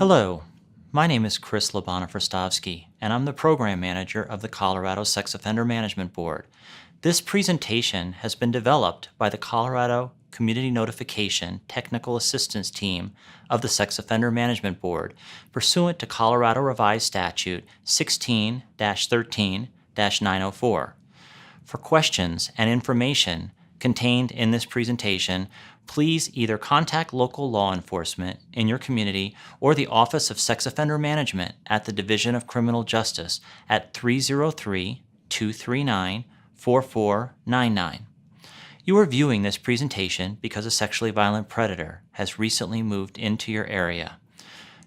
Hello, my name is Chris Labana-Frostovsky, and I'm the Program Manager of the Colorado Sex Offender Management Board. This presentation has been developed by the Colorado Community Notification Technical Assistance Team of the Sex Offender Management Board, pursuant to Colorado Revised Statute 16-13-904. For questions and information contained in this presentation, please either contact local law enforcement in your community or the Office of Sex Offender Management at the Division of Criminal Justice at 303-239-4499. You are viewing this presentation because a sexually violent predator has recently moved into your area.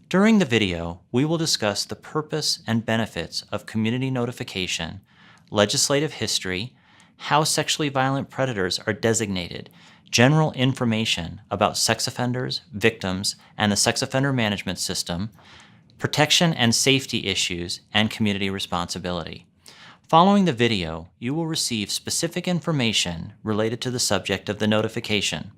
During the video, we will discuss the purpose and benefits of community notification, legislative history, how sexually violent predators are designated, general information about sex offenders, victims, and the sex offender management system, protection and safety issues, and community responsibility. Following the video, you will receive specific information related to the subject of the notification.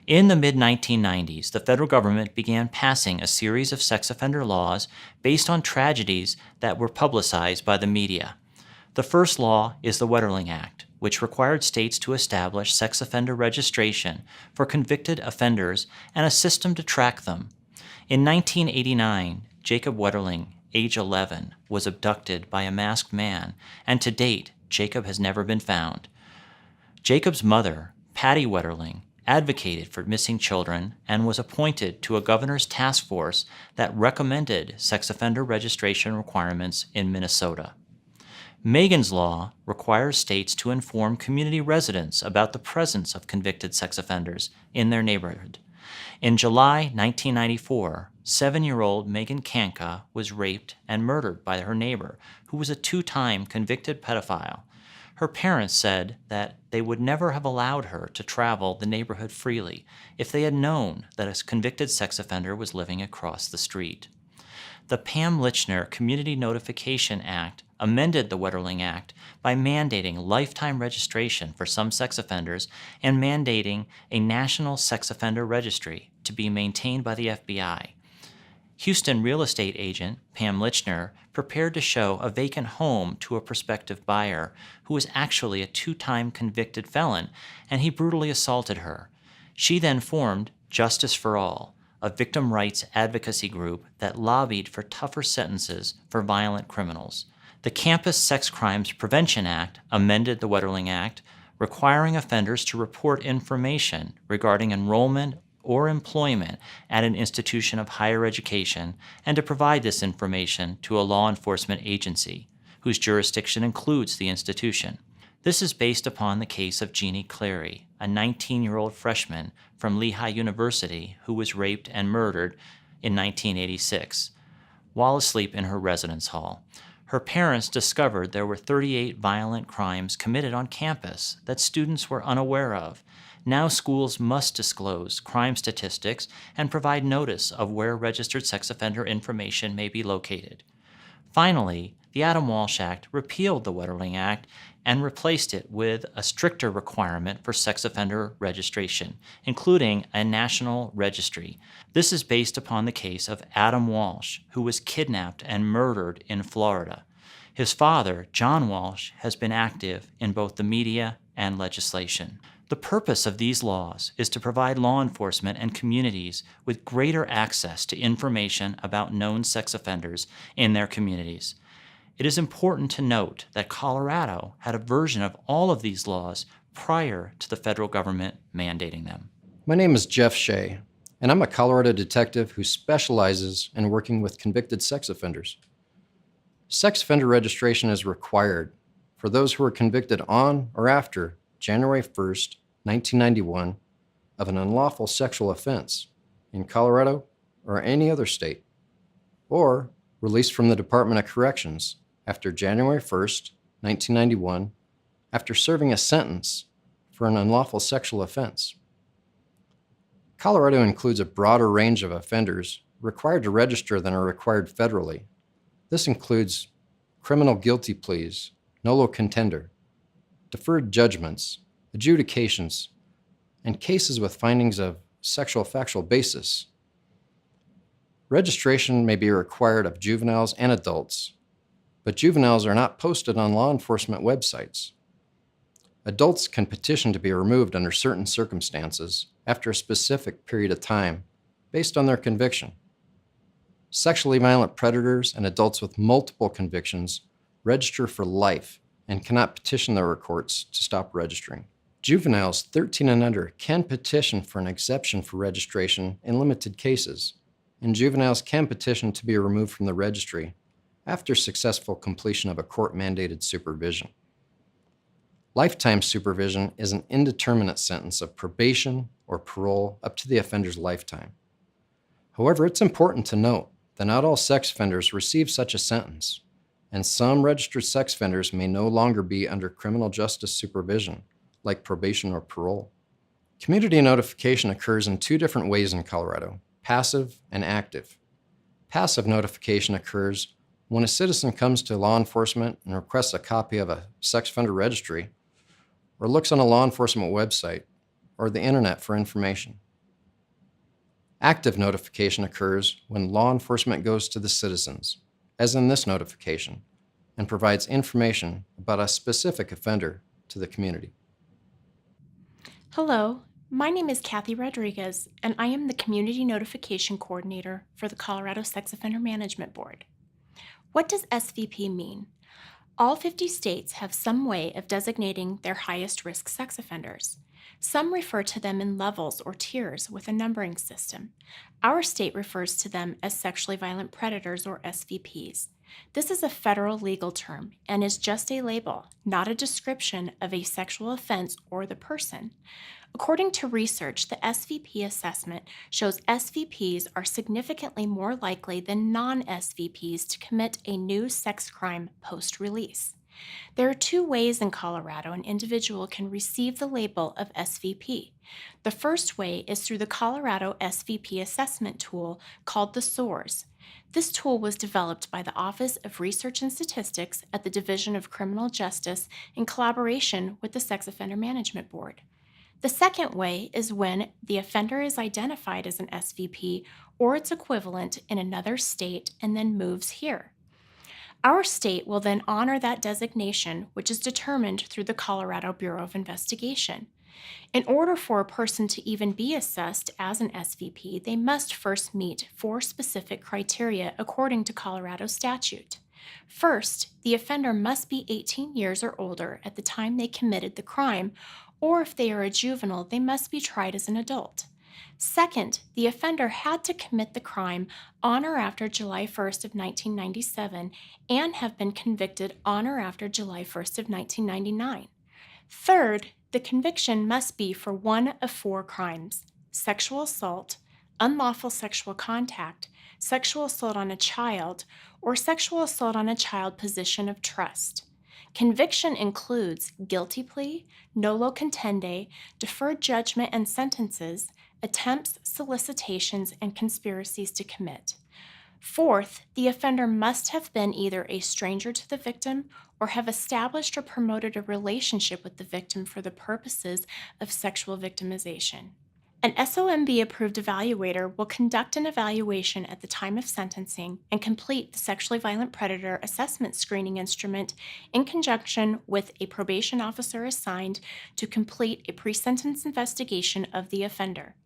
In the mid-1990s, the federal government began passing a series of sex offender laws based on tragedies that were publicized by the media. The first law is the Wetterling Act, which required states to establish sex offender registration for convicted offenders and a system to track them. In 1989, Jacob Wetterling, age 11, was abducted by a masked man, and to date, Jacob has never been found. Jacob's mother, Patty Wetterling, advocated for missing children and was appointed to a governor's task force that recommended sex offender registration requirements in Minnesota. Megan's Law requires states to inform community residents about the presence of convicted sex offenders in their neighborhood. In July 1994, 7-year-old Megan Kanka was raped and murdered by her neighbor, who was a 2-time convicted pedophile. Her parents said that they would never have allowed her to travel the neighborhood freely if they had known that a convicted sex offender was living across the street. The Pam Lichner Community Notification Act amended the Wetterling Act by mandating lifetime registration for some sex offenders and mandating a national sex offender registry to be maintained by the FBI. Houston real estate agent Pam Lichner prepared to show a vacant home to a prospective buyer who was actually a 2-time convicted felon, and he brutally assaulted her. She then formed Justice for All, a victim rights advocacy group that lobbied for tougher sentences for violent criminals. The Campus Sex Crimes Prevention Act amended the Wetterling Act, requiring offenders to report information regarding enrollment or employment at an institution of higher education and to provide this information to a law enforcement agency, whose jurisdiction includes the institution. This is based upon the case of Jeannie Clary, a 19-year-old freshman from Lehigh University who was raped and murdered in 1986 while asleep in her residence hall. Her parents discovered there were 38 violent crimes committed on campus that students were unaware of. Now schools must disclose crime statistics and provide notice of where registered sex offender information may be located. Finally, the Adam Walsh Act repealed the Wetterling Act and replaced it with a stricter requirement for sex offender registration, including a national registry. This is based upon the case of Adam Walsh, who was kidnapped and murdered in Florida. His father, John Walsh, has been active in both the media and legislation. The purpose of these laws is to provide law enforcement and communities with greater access to information about known sex offenders in their communities. It is important to note that Colorado had a version of all of these laws prior to the federal government mandating them. My name is Jeff Shea, and I'm a Colorado detective who specializes in working with convicted sex offenders. Sex offender registration is required for those who are convicted on or after January 1st, 1991 of an unlawful sexual offense in Colorado or any other state, or released from the Department of Corrections after January 1st, 1991, after serving a sentence for an unlawful sexual offense. Colorado includes a broader range of offenders required to register than are required federally. This includes criminal guilty pleas, nolo contender, deferred judgments, adjudications, and cases with findings of sexual factual basis. Registration may be required of juveniles and adults, but juveniles are not posted on law enforcement websites. Adults can petition to be removed under certain circumstances after a specific period of time based on their conviction. Sexually violent predators and adults with multiple convictions register for life and cannot petition their courts to stop registering. Juveniles 13 and under can petition for an exception for registration in limited cases, and juveniles can petition to be removed from the registry after successful completion of a court-mandated supervision. Lifetime supervision is an indeterminate sentence of probation or parole up to the offender's lifetime. However, it's important to note that not all sex offenders receive such a sentence, and some registered sex offenders may no longer be under criminal justice supervision, like probation or parole. Community notification occurs in two different ways in Colorado: passive and active. Passive notification occurs when a citizen comes to law enforcement and requests a copy of a sex offender registry, or looks on a law enforcement website or the internet for information. Active notification occurs when law enforcement goes to the citizens, as in this notification, and provides information about a specific offender to the community. Hello, my name is Kathy Rodriguez, and I am the Community Notification Coordinator for the Colorado Sex Offender Management Board. What does SVP mean? All 50 states have some way of designating their highest risk sex offenders. Some refer to them in levels or tiers with a numbering system. Our state refers to them as sexually violent predators, or SVPs. This is a federal legal term and is just a label, not a description of a sexual offense or the person. According to research, the SVP assessment shows SVPs are significantly more likely than non-SVPs to commit a new sex crime post-release. There are two ways in Colorado an individual can receive the label of SVP. The first way is through the Colorado SVP assessment tool called the SOARS. This tool was developed by the Office of Research and Statistics at the Division of Criminal Justice in collaboration with the Sex Offender Management Board. The second way is when the offender is identified as an SVP or its equivalent in another state and then moves here. Our state will then honor that designation, which is determined through the Colorado Bureau of Investigation. In order for a person to even be assessed as an SVP, they must first meet 4 specific criteria according to Colorado statute. First, the offender must be 18 years or older at the time they committed the crime, or if they are a juvenile, they must be tried as an adult. Second, the offender had to commit the crime on or after July 1st of 1997 and have been convicted on or after July 1st of 1999. Third, the conviction must be for one of 4 crimes: sexual assault, unlawful sexual contact, sexual assault on a child, or sexual assault on a child position of trust. Conviction includes guilty plea, nolo contendere, deferred judgment and sentences, attempts, solicitations, and conspiracies to commit. Fourth, the offender must have been either a stranger to the victim or have established or promoted a relationship with the victim for the purposes of sexual victimization. An SOMB-approved evaluator will conduct an evaluation at the time of sentencing and complete the sexually violent predator assessment screening instrument in conjunction with a probation officer assigned to complete a pre-sentence investigation of the offender.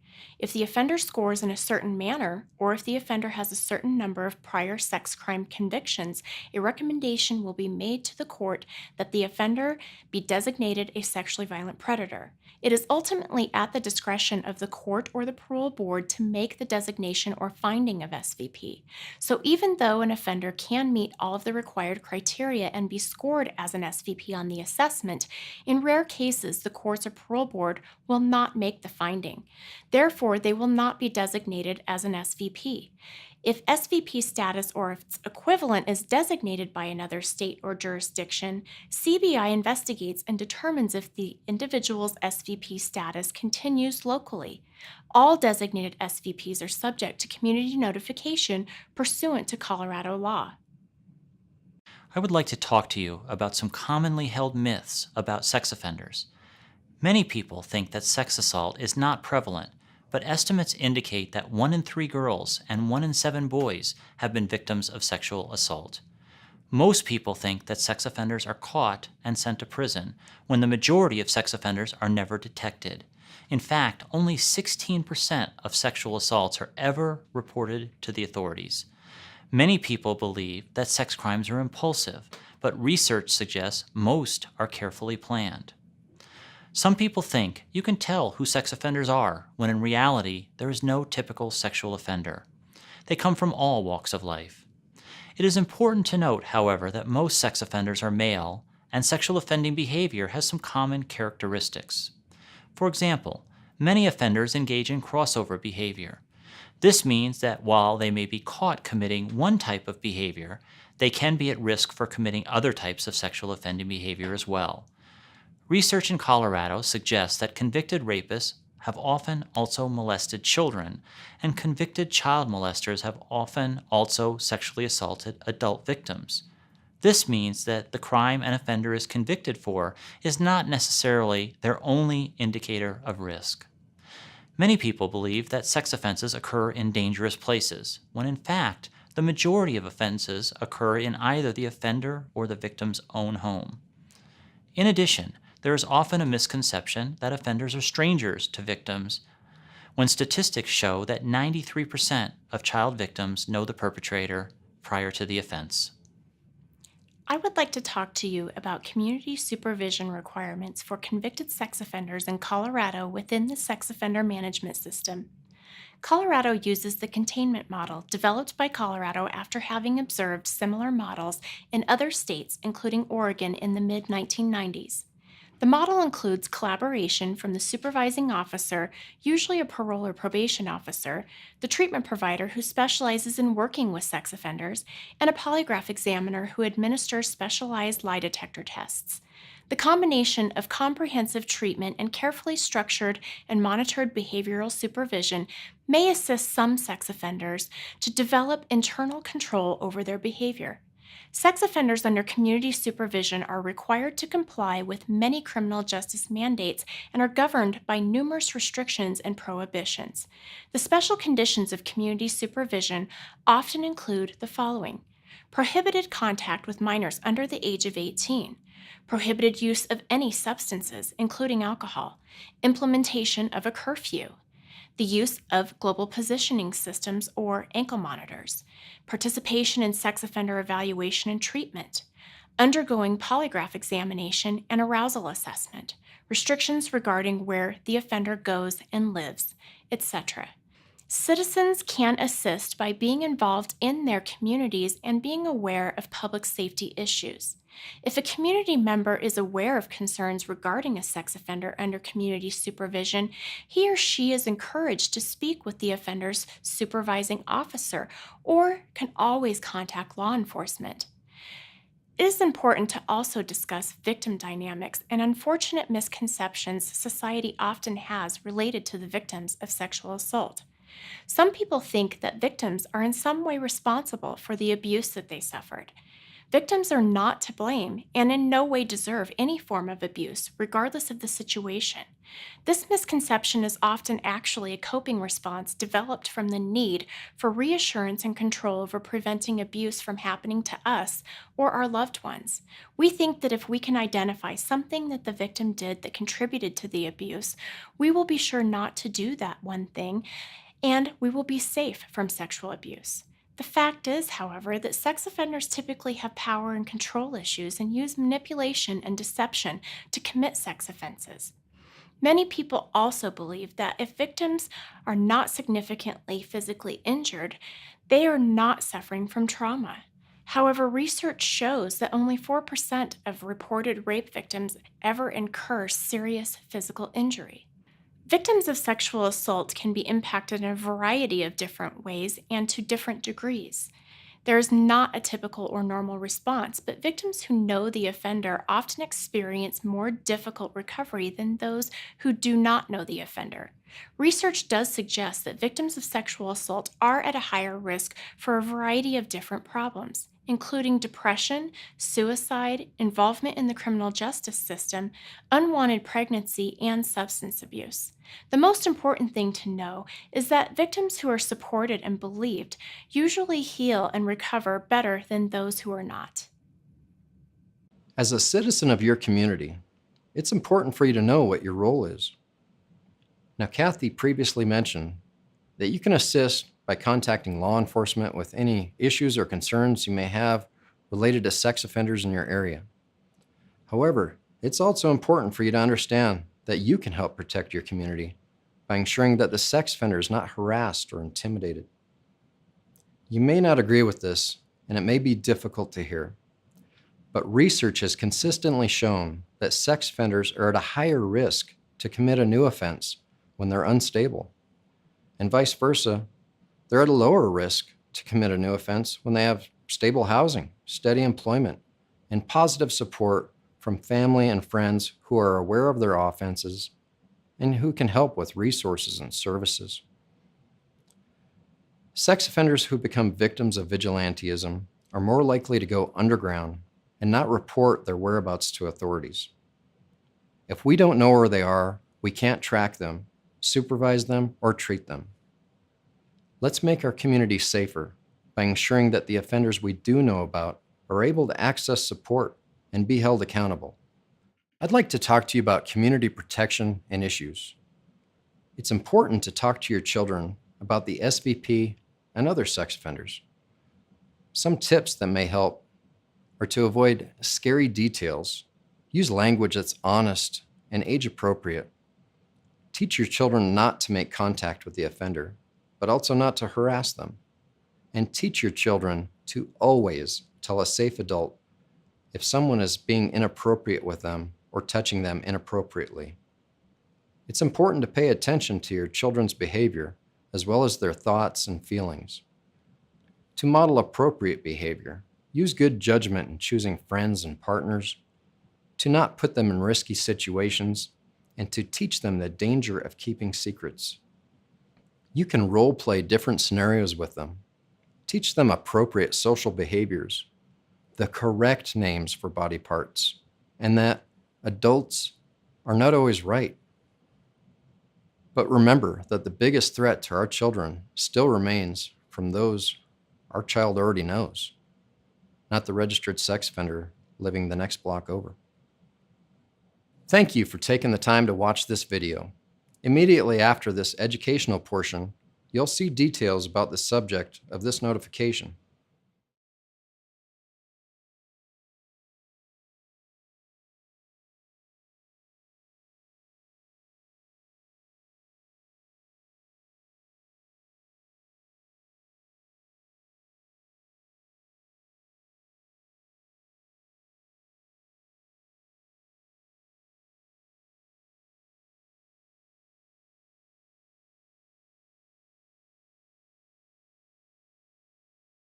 If the offender scores in a certain manner, or if the offender has a certain number of prior sex crime convictions, a recommendation will be made to the court that the offender be designated a sexually violent predator. It is ultimately at the discretion of the court or the parole board to make the designation or finding of SVP. So even though an offender can meet all of the required criteria and be scored as an SVP on the assessment, in rare cases the courts or parole board will not make the finding. Therefore, they will not be designated as an SVP. If SVP status or its equivalent is designated by another state or jurisdiction, CBI investigates and determines if the individual's SVP status continues locally. All designated SVPs are subject to community notification pursuant to Colorado law. I would like to talk to you about some commonly held myths about sex offenders. Many people think that sex assault is not prevalent, but estimates indicate that 1 in 3 girls and 1 in 7 boys have been victims of sexual assault. Most people think that sex offenders are caught and sent to prison, when the majority of sex offenders are never detected. In fact, only 16% of sexual assaults are ever reported to the authorities. Many people believe that sex crimes are impulsive, but research suggests most are carefully planned. Some people think you can tell who sex offenders are, when in reality, there is no typical sexual offender. They come from all walks of life. It is important to note, however, that most sex offenders are male, and sexual offending behavior has some common characteristics. For example, many offenders engage in crossover behavior. This means that while they may be caught committing one type of behavior, they can be at risk for committing other types of sexual offending behavior as well. Research in Colorado suggests that convicted rapists have often also molested children, and convicted child molesters have often also sexually assaulted adult victims. This means that the crime an offender is convicted for is not necessarily their only indicator of risk. Many people believe that sex offenses occur in dangerous places, when in fact, the majority of offenses occur in either the offender or the victim's own home. In addition, there is often a misconception that offenders are strangers to victims, when statistics show that 93% of child victims know the perpetrator prior to the offense. I would like to talk to you about community supervision requirements for convicted sex offenders in Colorado within the sex offender management system. Colorado uses the containment model developed by Colorado after having observed similar models in other states, including Oregon, in the mid-1990s. The model includes collaboration from the supervising officer, usually a parole or probation officer, the treatment provider who specializes in working with sex offenders, and a polygraph examiner who administers specialized lie detector tests. The combination of comprehensive treatment and carefully structured and monitored behavioral supervision may assist some sex offenders to develop internal control over their behavior. Sex offenders under community supervision are required to comply with many criminal justice mandates and are governed by numerous restrictions and prohibitions. The special conditions of community supervision often include the following: prohibited contact with minors under the age of 18, prohibited use of any substances, including alcohol, implementation of a curfew, the use of global positioning systems or ankle monitors, participation in sex offender evaluation and treatment, undergoing polygraph examination and arousal assessment, restrictions regarding where the offender goes and lives, etc. Citizens can assist by being involved in their communities and being aware of public safety issues. If a community member is aware of concerns regarding a sex offender under community supervision, he or she is encouraged to speak with the offender's supervising officer or can always contact law enforcement. It is important to also discuss victim dynamics and unfortunate misconceptions society often has related to the victims of sexual assault. Some people think that victims are in some way responsible for the abuse that they suffered. Victims are not to blame and in no way deserve any form of abuse, regardless of the situation. This misconception is often actually a coping response developed from the need for reassurance and control over preventing abuse from happening to us or our loved ones. We think that if we can identify something that the victim did that contributed to the abuse, we will be sure not to do that one thing, and we will be safe from sexual abuse. The fact is, however, that sex offenders typically have power and control issues and use manipulation and deception to commit sex offenses. Many people also believe that if victims are not significantly physically injured, they are not suffering from trauma. However, research shows that only 4% of reported rape victims ever incur serious physical injury. Victims of sexual assault can be impacted in a variety of different ways and to different degrees. There is not a typical or normal response, but victims who know the offender often experience more difficult recovery than those who do not know the offender. Research does suggest that victims of sexual assault are at a higher risk for a variety of different problems, including depression, suicide, involvement in the criminal justice system, unwanted pregnancy, and substance abuse. The most important thing to know is that victims who are supported and believed usually heal and recover better than those who are not. As a citizen of your community, it's important for you to know what your role is. Now, Kathy previously mentioned that you can assist by contacting law enforcement with any issues or concerns you may have related to sex offenders in your area. However, it's also important for you to understand that you can help protect your community by ensuring that the sex offender is not harassed or intimidated. You may not agree with this, and it may be difficult to hear, but research has consistently shown that sex offenders are at a higher risk to commit a new offense when they're unstable, and vice versa, they're at a lower risk to commit a new offense when they have stable housing, steady employment, and positive support from family and friends who are aware of their offenses and who can help with resources and services. Sex offenders who become victims of vigilantism are more likely to go underground and not report their whereabouts to authorities. If we don't know where they are, we can't track them, supervise them, or treat them. Let's make our community safer by ensuring that the offenders we do know about are able to access support and be held accountable. I'd like to talk to you about community protection and issues. It's important to talk to your children about the SVP and other sex offenders. Some tips that may help are to avoid scary details, use language that's honest and age-appropriate. Teach your children not to make contact with the offender, but also not to harass them. And teach your children to always tell a safe adult if someone is being inappropriate with them or touching them inappropriately. It's important to pay attention to your children's behavior as well as their thoughts and feelings. To model appropriate behavior, use good judgment in choosing friends and partners, to not put them in risky situations, and to teach them the danger of keeping secrets. You can role-play different scenarios with them. Teach them appropriate social behaviors, the correct names for body parts, and that adults are not always right. But remember that the biggest threat to our children still remains from those our child already knows, not the registered sex offender living the next block over. Thank you for taking the time to watch this video. Immediately after this educational portion, you'll see details about the subject of this notification.